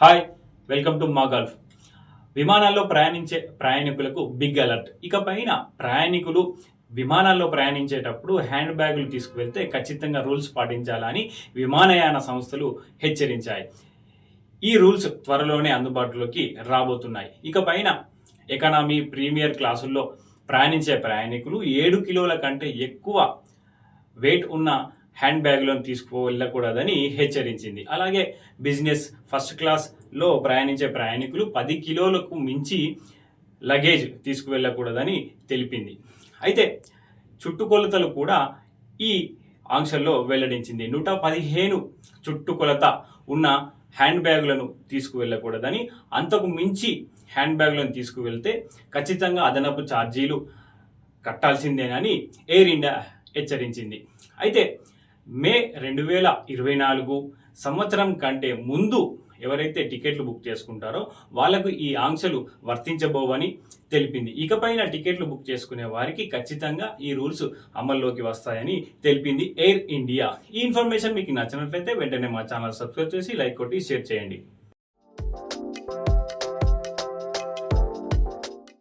Hi, welcome to మా Gulf. విమానాల్లో ప్రయాణించే ప్రయాణికులకు బిగ్ అలర్ట్. ఇక పైన ప్రయాణికులు విమానాల్లో ప్రయాణించేటప్పుడు హ్యాండ్ బ్యాగులు తీసుకువెళ్తే ఖచ్చితంగా రూల్స్ పాటించాలని విమానయాన సంస్థలు హెచ్చరించాయి. ఈ రూల్స్ త్వరలోనే అందుబాటులోకి రాబోతున్నాయి. ఇక పైన ఎకానమీ, ప్రీమియర్ క్లాసుల్లో ప్రయాణించే ప్రయాణికులు 7 కిలోల కంటే ఎక్కువ వెయిట్ ఉన్న హ్యాండ్ బ్యాగులను తీసుకువెళ్ళకూడదని హెచ్చరించింది. అలాగే బిజినెస్, ఫస్ట్ క్లాస్లో ప్రయాణించే ప్రయాణికులు 10 కిలోలకు మించి లగేజ్ తీసుకువెళ్ళకూడదని తెలిపింది. అయితే చుట్టుకొలతలు కూడా ఈ ఆంక్షల్లో వెల్లడించింది. 115 చుట్టుకొలత ఉన్న హ్యాండ్ బ్యాగులను తీసుకువెళ్ళకూడదని, అంతకు మించి హ్యాండ్ బ్యాగులను తీసుకువెళ్తే ఖచ్చితంగా అదనపు ఛార్జీలు కట్టాల్సిందేనని ఎయిర్ ఇండియా హెచ్చరించింది. అయితే మే 2024 సంవత్సరం కంటే ముందు ఎవరైతే టికెట్లు బుక్ చేసుకుంటారో వాళ్లకు ఈ ఆంక్షలు వర్తించబోవని తెలిపింది. ఇకపైన టికెట్లు బుక్ చేసుకునే వారికి ఖచ్చితంగా ఈ రూల్స్ అమల్లోకి వస్తాయని తెలిపింది ఎయిర్ ఇండియా. ఈ ఇన్ఫర్మేషన్ మీకు నచ్చినట్లయితే వెంటనే మా ఛానల్ సబ్స్క్రైబ్ చేసి లైక్ కొట్టి షేర్ చేయండి.